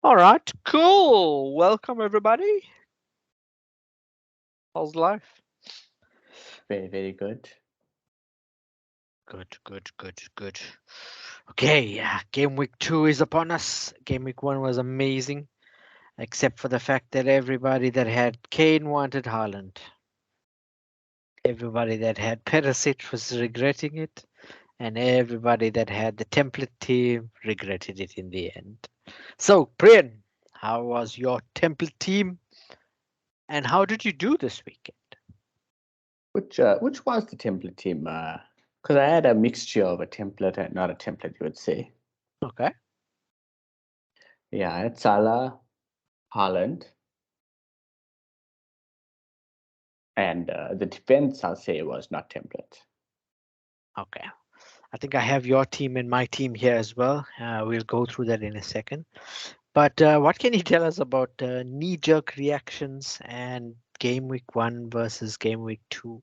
All right, cool. Welcome everybody. How's life? Very, very good. Good, good, good, good. Okay, yeah, game week 2 is upon us. Game week 1 was amazing, except for the fact that everybody that had Kane wanted Haaland. Everybody that had Perisic was regretting it, and everybody that had the template team regretted it in the end. So, Priyan, how was your template team, and how did you do this weekend? Which was the template team? Because I had a mixture of a template and not a template, you would say. Okay. Yeah, I had Salah, Haaland, and the defense, I'll say, was not template. Okay. I think I have your team and my team here as well. We'll go through that in a second. But what can you tell us about knee-jerk reactions and game week 1 versus game week 2?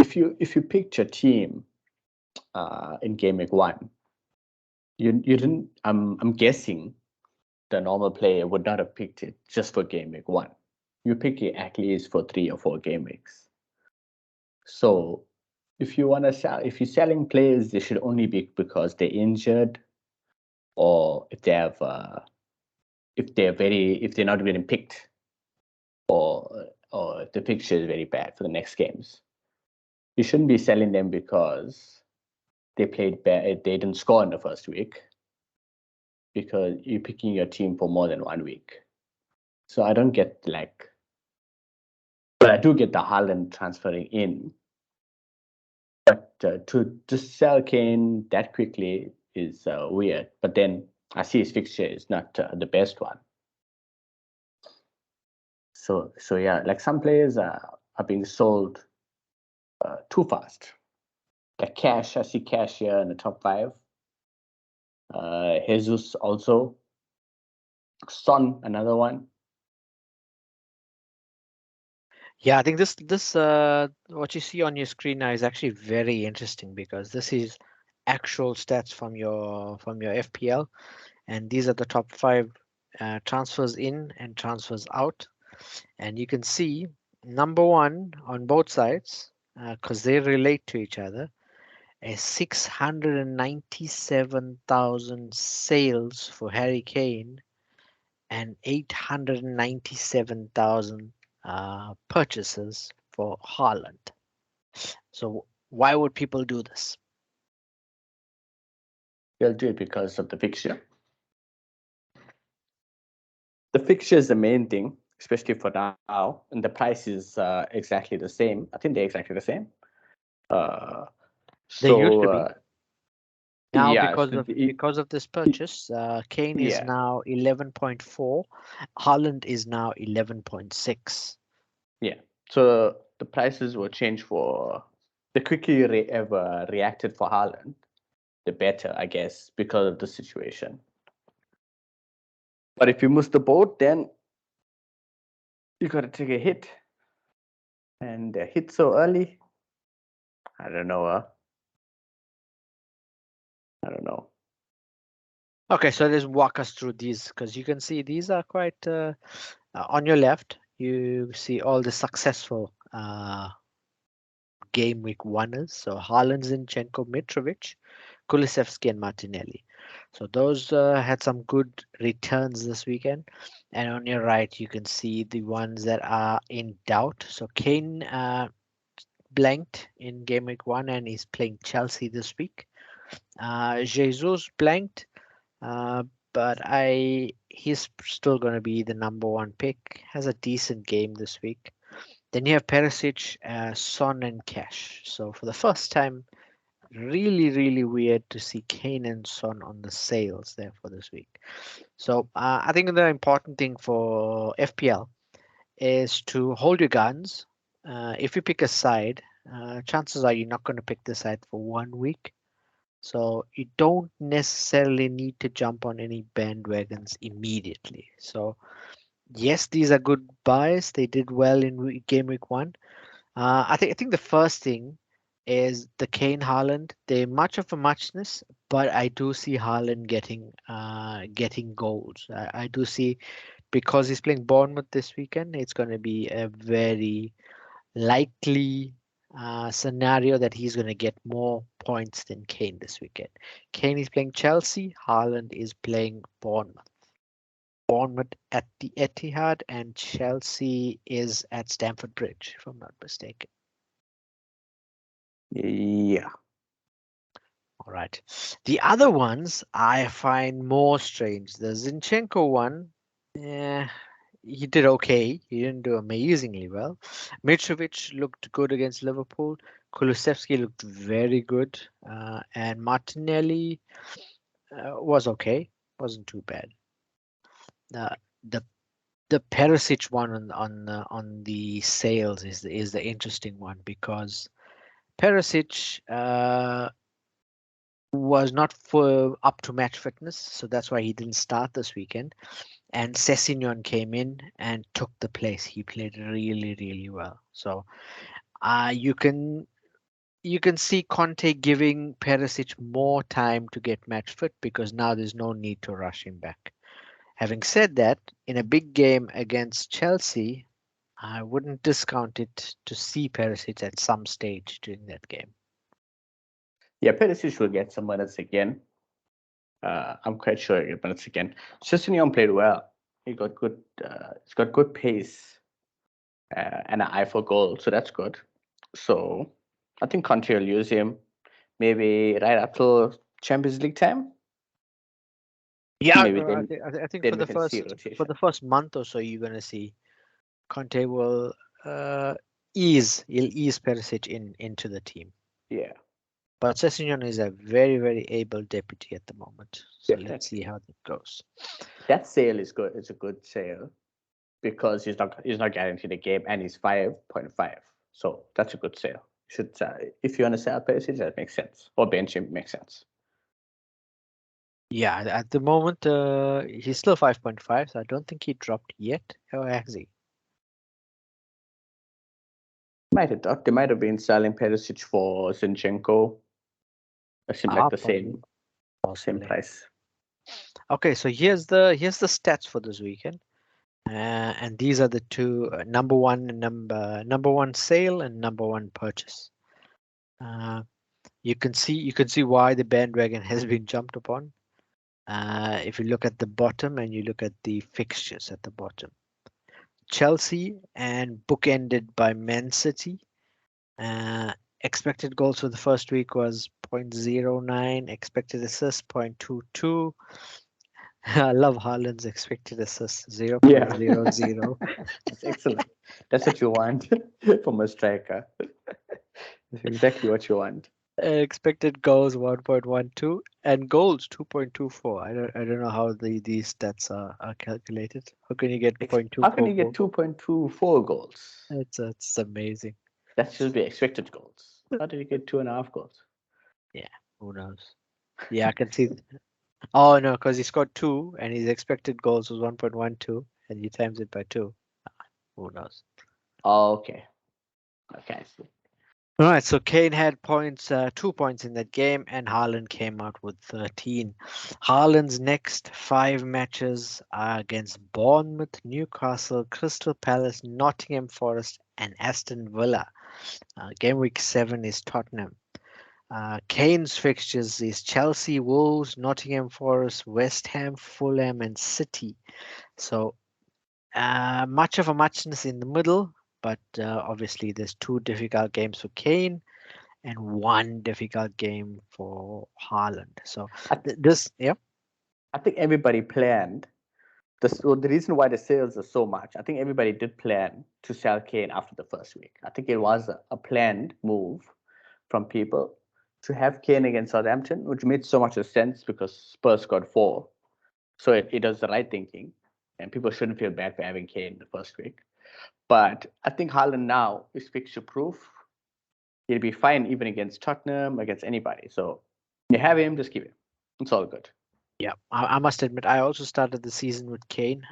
If you picked your team in game week 1, you didn't. I'm guessing the normal player would not have picked it just for game week 1. You pick it at least for 3 or 4 game weeks. So if you want to sell, if you're selling players, they should only be because they're injured, or if they have if they're not getting picked, or if the picture is very bad for the next games. You shouldn't be selling them because they played bad, they didn't score in the first week, because you're picking your team for more than 1 week. So I don't get, like, but I do get the Haaland transferring in. But to just sell Kane that quickly is weird. But then I see his fixture is not the best one. So yeah, like some players are being sold too fast. Like Cash, I see Cash here in the top 5. Jesus also. Son, another one. Yeah, I think this what you see on your screen now is actually very interesting because this is actual stats from your FPL, and these are the top 5 transfers in and transfers out. And you can see number 1 on both sides, because they relate to each other, is 697,000 sales for Harry Kane and 897,000 purchases for Haaland. So why would people do this? They'll do it because of the fixture. The fixture is the main thing, especially for now, and the price is exactly the same. I think they're exactly the same. Uh, They used so to be. Now yeah, so because of this purchase, Kane is yeah, now 11.4, Haaland is now 11.6. yeah. So the prices will change for the quicker you ever reacted for Haaland, the better, I guess, because of the situation. But if you miss the boat, then you got to take a hit, and a hit so early, I don't know. I don't know. Okay, so let's walk us through these because you can see these are quite on your left. You see all the successful game week oneers. So Haaland, Zinchenko, Mitrovic, Kulusevski, and Martinelli. So those had some good returns this weekend. And on your right, you can see the ones that are in doubt. So Kane blanked in game week 1 and he's playing Chelsea this week. Jesus blanked, uh, but he's still going to be the number 1 pick. Has a decent game this week. Then you have Perisic, Son, and Cash. So for the first time, really, really weird to see Kane and Son on the sales there for this week. So I think the important thing for FPL is to hold your guns. If you pick a side, chances are you're not going to pick the side for 1 week. So you don't necessarily need to jump on any bandwagons immediately. So yes, these are good buys. They did well in game week 1. I think the first thing is the Kane Haaland. They're much of a muchness, but I do see Haaland getting goals. I do see, because he's playing Bournemouth this weekend, it's going to be a very likely scenario that he's going to get more points than Kane this weekend. Kane is playing Chelsea, Haaland is playing Bournemouth. Bournemouth at the Etihad, and Chelsea is at Stamford Bridge, if I'm not mistaken. Yeah. All right. The other ones I find more strange. The Zinchenko one, yeah, he did okay. He didn't do amazingly well. Mitrovic looked good against Liverpool. Kulusevski looked very good. And Martinelli was okay. Wasn't too bad. Uh, the the Perisic one on the sales is the interesting one, because Perisic was not for up to match fitness, so that's why he didn't start this weekend. And Sessegnon came in and took the place. He played really, really well. So you can see Conte giving Perisic more time to get match fit, because now there's no need to rush him back. Having said that, in a big game against Chelsea, I wouldn't discount it to see Perisic at some stage during that game. Yeah, Perisic will get some minutes again. I'm quite sure he'll get minutes again. Sessegnon played well. He's got good pace and an eye for goal, so that's good. So I think Conte will use him maybe right up till Champions League time. Yeah, Maybe then I think then we can see for rotation. the first month or so, you're gonna see Conte will he'll ease Perisic into the team. Yeah, But Sessegnon is a very, very able deputy at the moment. So let's see definitely. how that goes. That sale is good. It's a good sale because he's not guaranteed a game and he's 5.5. So that's a good sale. Should if you want to sell Perisic, that makes sense. Or bench him makes sense. Yeah, at the moment he's still 5.5, so I don't think he dropped yet. Or has he? Might have thought they might have been selling Perisic for Zinchenko. It seemed like the same same Possibly. price. Okay, so here's the stats for this weekend. And these are the two number one and number one sale and number one purchase. You can see why the bandwagon has been jumped upon. If you look at the bottom and you look at the fixtures at the bottom, Chelsea and bookended by Man City. Expected goals for the first week was 0.09, expected assists 0.22. I love Haaland's expected assists Yeah, 0.00. that's excellent. That's what you want from a striker. That's exactly what you want. Expected goals 1.12 and goals 2.24. I don't know how these stats are calculated. How can you get How can 0.24 you get goal? 2.24 goals? It's amazing. That should be expected goals. How did you get 2.5 goals? Yeah, who knows? Yeah, I can see. Oh no, because he scored two and his expected goals was 1.12 and he times it by two. Who knows? Oh, okay. Okay, I see. All right, so Kane had points, 2 points in that game, and Haaland came out with 13. Haaland's next five matches are against Bournemouth, Newcastle, Crystal Palace, Nottingham Forest, and Aston Villa. Game week 7 is Tottenham. Kane's fixtures is Chelsea, Wolves, Nottingham Forest, West Ham, Fulham, and City. So much of a muchness in the middle, but obviously there's two difficult games for Kane and one difficult game for Haaland. So I, this, yeah, I think everybody planned. So the reason why the sales are so much, I think everybody did plan to sell Kane after the first week. I think it was a planned move from people to have Kane against Southampton, which made so much sense because Spurs got 4. So it does the right thinking. And people shouldn't feel bad for having Kane in the first week. But I think Haaland now is fixture proof. He'll be fine even against Tottenham, against anybody. So you have him, just keep him. It's all good. yeah. I must admit, I also started the season with Kane,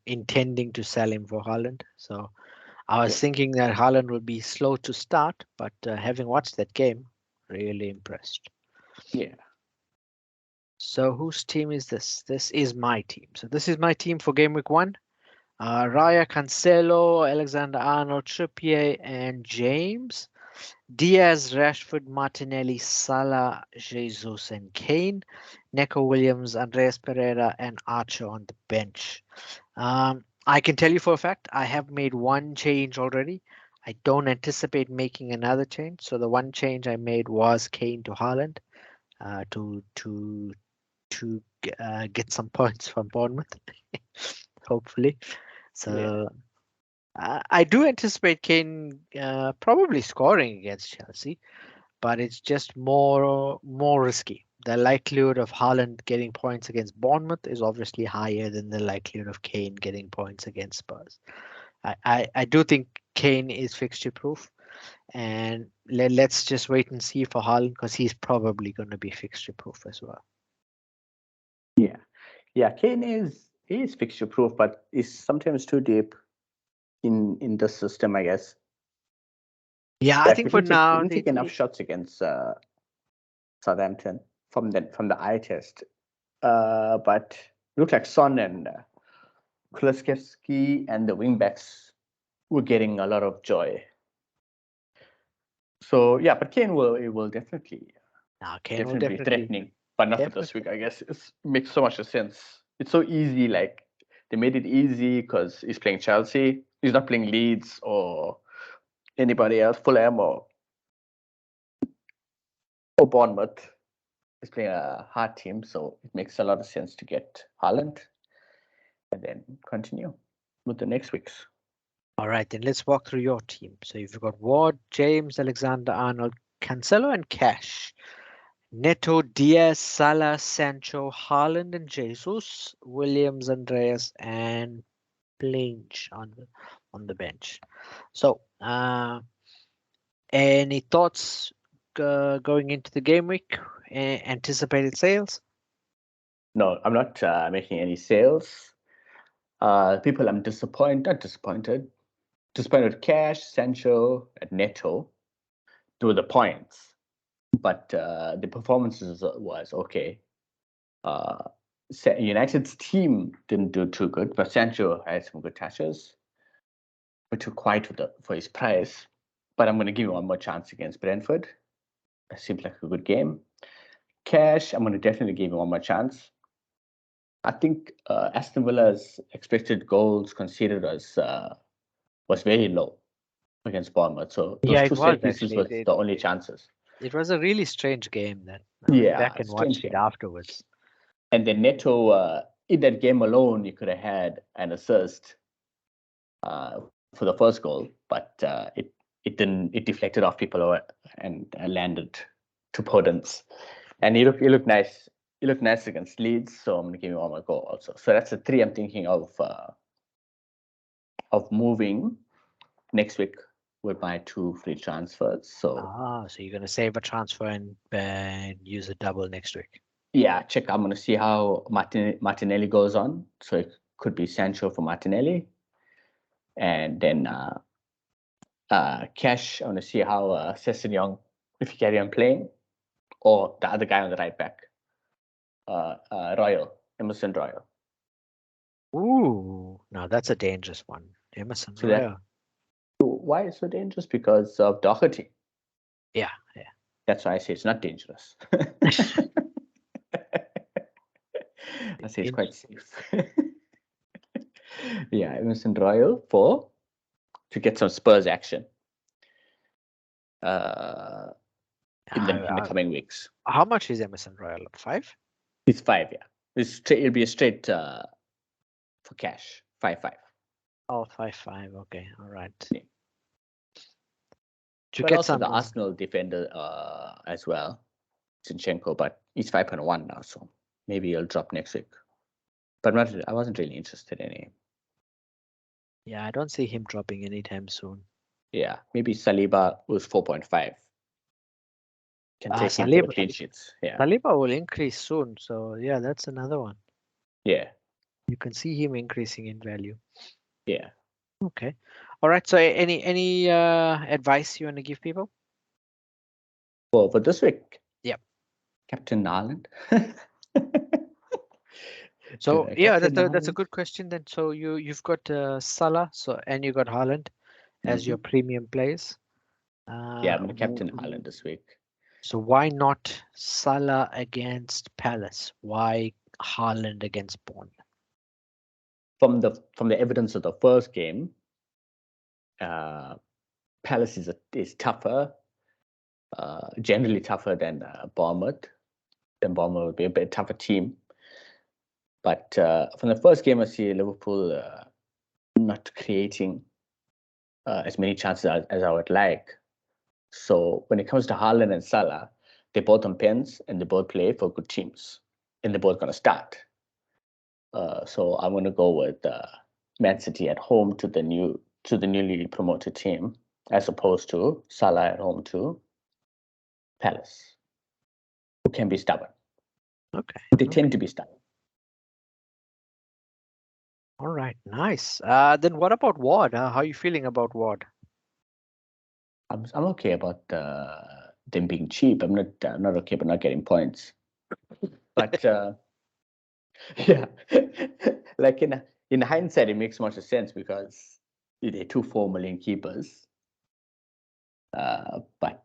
intending to sell him for Haaland. So I was Yeah. thinking that Haaland would be slow to start, but having watched that game, really impressed. Yeah. So whose team is this? This is my team. So this is my team for game week 1. Raya, Cancelo, Alexander-Arnold, Trippier, and James. Diaz, Rashford, Martinelli, Salah, Jesus, and Kane. Neco Williams, Andreas Pereira, and Archer on the bench. I can tell you for a fact, I have made one change already. I don't anticipate making another change. So the one change I made was Kane to Haaland to get some points from Bournemouth, hopefully. Yeah. So I do anticipate Kane probably scoring against Chelsea, but it's just more risky. The likelihood of Haaland getting points against Bournemouth is obviously higher than the likelihood of Kane getting points against Spurs. I do think Kane is fixture proof, and let's just wait and see for Haaland because he's probably going to be fixture proof as well. Yeah. Yeah. Kane is fixture proof, but is sometimes too deep in the system, I guess. Yeah, I Like think for he now, didn't take enough shots against Southampton from the eye test. But looked like Son and Kulusevski and the wingbacks were getting a lot of joy. So yeah, but Kane will definitely Kane will definitely be definitely threatening, but not for this definitely. week. I guess it makes so much sense. It's so easy. Like they made it easy because he's playing Chelsea. He's not playing Leeds or anybody else, Fulham or Bournemouth. He's playing a hard team, so it makes a lot of sense to get Haaland and then continue with the next weeks. All right, then let's walk through your team. So you've got Ward, James, Alexander-Arnold, Cancelo, and Cash. Neto, Diaz, Salah, Sancho, Haaland, and Jesus, Williams, Andreas, and Blanche on the bench. So, any thoughts going into the game week? Anticipated sales? No, I'm not making any sales. People, I'm disappointed. Not disappointed. Disappointed with Cash, Sancho, and Neto. To the points, but the performances was okay. Uh, United's team didn't do too good, but Sancho had some good touches, but too quiet for his price. But I'm going to give him one more chance against Brentford. It seems like a good game. Cash, I'm going to definitely give him one more chance. I think Aston Villa's expected goals conceded was very low against Bournemouth. So those Yeah, it two was set pieces actually. was the only chances. It was a really strange game that I went back Yeah, and strange watched it game. afterwards. And then Neto, in that game alone, you could have had an assist for the first goal, but it didn't. It deflected off people and landed to Podence. And he looked nice. He looked nice against Leeds, so I'm gonna give him one more goal also. So that's the three I'm thinking of moving next week with my two free transfers. So So you're going to save a transfer and use a double next week. yeah, check. I'm gonna see how Martinelli goes on. So it could be Sancho for Martinelli, and then Cash. I want to see how Sessegnon, if he carry on playing, or the other guy on the right back, Royal, Emerson Royal. Ooh, now that's a dangerous one. Emerson So that Royal. why it's so dangerous? Because of Doherty. Yeah, yeah. That's why I say it's not dangerous. I say it's quite Interesting. safe. Yeah, Emerson Royal to get some Spurs action uh, in the coming weeks. How much is Emerson Royal? 5? It's 5, yeah. It'll be a straight for cash. 5-5. Oh, 5-5. Okay, all right. Yeah. To But get also the some. Arsenal defender as well, Zinchenko, but he's 5.1 now, so maybe he'll drop next week. But I wasn't really interested in him. Yeah, I don't see him dropping anytime soon. Yeah, maybe Saliba was 4.5. Can take him for the clean sheets. Yeah. Saliba will increase soon, so yeah, that's another one. Yeah. You can see him increasing in value. Yeah. Okay. All right. So any advice you want to give people? Well, for this week, Yep. Captain Ireland. So yeah, Captain that's a Haaland. good question then. So you've got Salah, so and you got Haaland as your Mhm. premium players. Yeah, Uh, I'm gonna captain Haaland this week. so why not Salah against Palace? Why Haaland against Bournemouth? From the evidence of the first game, uh, Palace is tougher, generally tougher than Bournemouth. Then Bournemouth would be a bit tougher team. But from the first game, I see Liverpool not creating as many chances as I would like. So when it comes to Haaland and Salah, they're both on pens and they both play for good teams, and they're both going to start. So I'm going to go with Man City at home to the newly promoted team, as opposed to Salah at home to Palace, who can be stubborn. Okay, They okay, tend to be stubborn. all right, nice. Then what about Ward? How are you feeling about Ward? I'm okay about them being cheap. I'm not okay about not getting points. But yeah, like in hindsight, it makes much sense because they're two 4 million keepers. But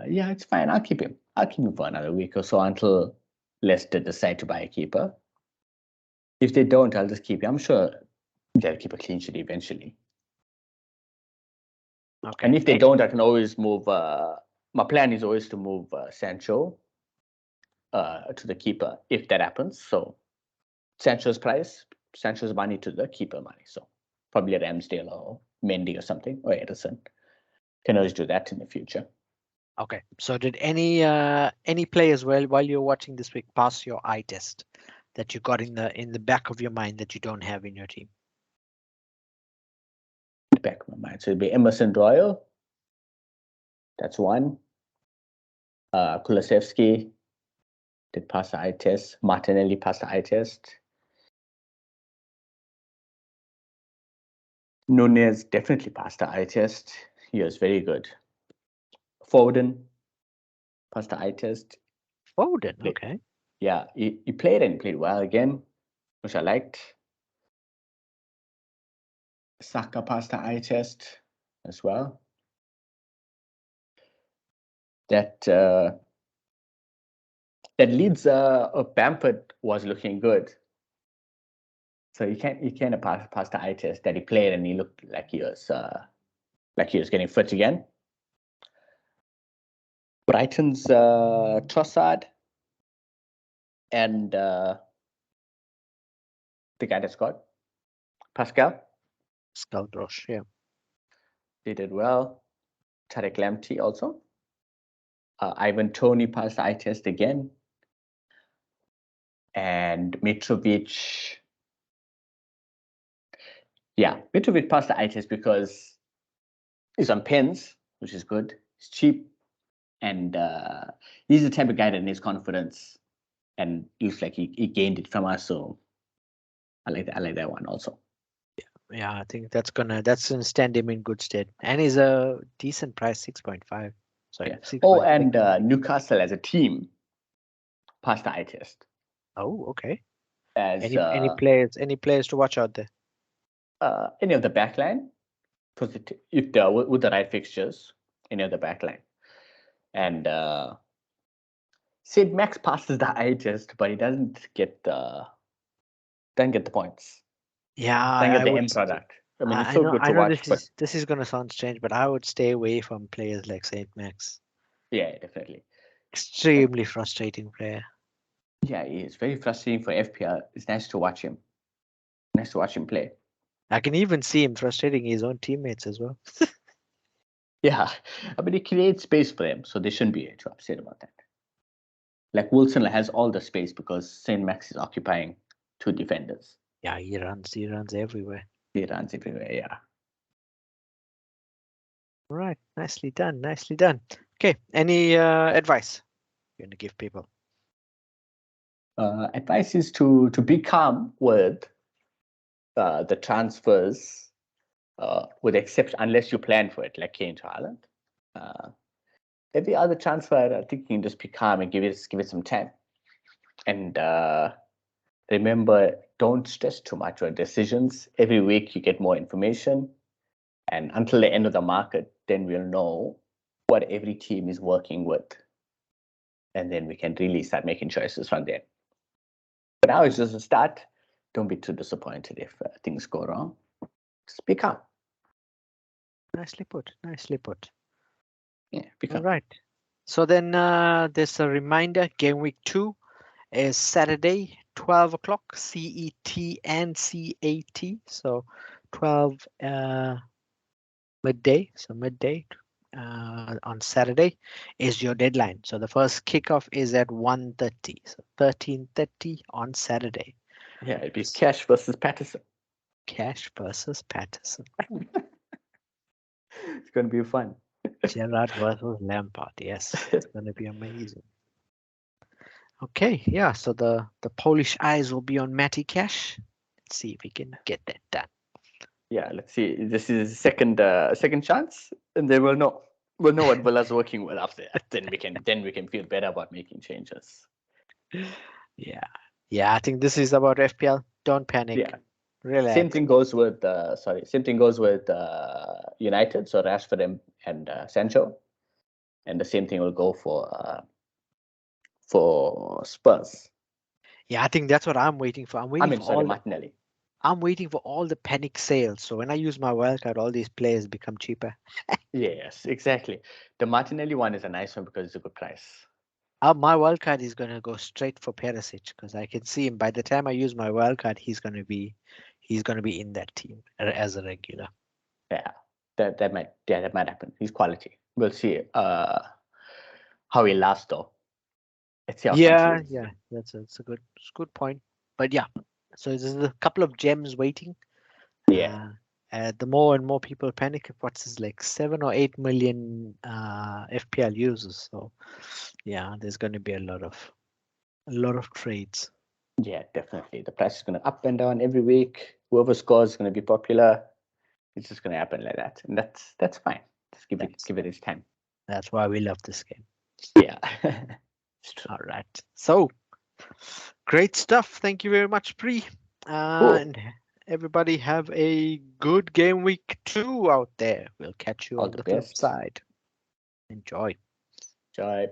yeah, it's fine. I'll keep him. I'll keep him for another week or so until Leicester decide to buy a keeper. If they don't, I'll just keep him. I'm sure they'll keep a clean sheet eventually. Okay, And if they don't, I can always move. My plan is always to move Sancho to the keeper if that happens. So Sancho's price, Sancho's money to the keeper money. So probably Ramsdale or Mendy or something, or Edison. Can always do that in the future. okay. So did any players while you're watching this week pass your eye test that you got in the back of your mind that you don't have in your team? In the back of my mind. So it'd be Emerson Royal. That's one. Kulusevski did pass the eye test. Martinelli passed the eye test. Nunez definitely passed the eye test. He was very good. Foden passed the eye test. Foden, Play- okay. Yeah, he played and he played well again, which I liked. Saka passed the eye test as well. That Leeds Bamford was looking good. So he can't pass the eye test that he played and he looked like he was getting fit again. Brighton's Trossard and the guy that scored, Pascal, Scout Rush, yeah. they did well. Tarek Lamptey also. Ivan Toney passed the eye test again. And Mitrovic. Yeah, Mitrovic passed the eye test because he's on pens, which is good. He's cheap. And he's the type of guy that needs confidence. And looks like he gained it from us. So I like that one also. Yeah, I think that's gonna stand him in good stead. And he's a decent price, 6.5. Sorry, Yeah. Oh, 6.6. and Newcastle as a team passed the eye test. Oh, okay. As Any players to watch out there? any of the backline, if they're with the right fixtures, any of the backline. And Sid Max passes the eye test, but he doesn't get the points. Yeah, Doesn't get I the would. end product. I mean, he's I so know. good I to know watch, this but is gonna sound strange, but I would stay away from players like Saint Max. yeah, definitely. But Extremely frustrating player. yeah, it's very frustrating for FPL. It's nice to watch him. Nice to watch him play. I can even see him frustrating his own teammates as well. Yeah, I mean, he creates space for them, so they shouldn't be too upset about that. Like Wilson has all the space because Saint Max is occupying two defenders. Yeah, he runs everywhere. He runs everywhere. Yeah. All right, nicely done, nicely done. Okay, any advice you're gonna give people? Advice is to be calm with the transfers, with exception unless you plan for it, like Kane to Haaland. Uh, every other transfer, I think you can just be calm and give it some time. And remember, don't stress too much on decisions. Every week you get more information. And until the end of the market, then we'll know what every team is working with. And then we can really start making choices from there. But now it's just a start. Don't be too disappointed if things go wrong. Speak up. Nicely put. Nicely put. Yeah, All right. So then there's a reminder. Game week 2 is Saturday, 12 o'clock CET and CAT. So 12 midday. So midday on Saturday is your deadline. So the first kickoff is at 1:30. So 13:30 on Saturday. Yeah, it'd be Cash versus Patterson. Cash versus Patterson. It's going to be fun. Gerrard versus Lampard. Yes, it's going to be amazing. Okay, yeah. So the Polish eyes will be on Matty Cash. Let's see if we can get that done. Yeah, let's see. This is second chance, and then we'll know what Villa's working with after that. Then we can feel better about making changes. Yeah, yeah. I think this is about FPL. Don't panic. Yeah. Relax. Same thing goes with United. So Rashford and Sancho, and the same thing will go for Spurs. Yeah, I think that's what I'm waiting for. I'm waiting for all. Martinelli. I'm waiting for all the panic sales. So when I use my wildcard, all these players become cheaper. Yes, exactly. The Martinelli one is a nice one because it's a good price. My wildcard is gonna go straight for Perisic because I can see him. By the time I use my wildcard, he's gonna be in that team as a regular. Yeah, that might happen. He's quality. We'll see. How he lasts though. Let's see how Yeah, continues. yeah, that's a good point. But yeah, so there's a couple of gems waiting. Yeah. The more and more people panic, what's this like 7 or 8 million FPL users. So yeah, there's going to be a lot of trades. Yeah, definitely. The price is going to up and down every week. Whoever scores is going to be popular. It's just going to happen like that, and that's fine. Just give it its time. That's why we love this game. Yeah. All right. So great stuff. Thank you very much, Pri. Cool. And everybody have a good game week 2 out there. We'll catch you All on the the flip best. side. Enjoy. Enjoy.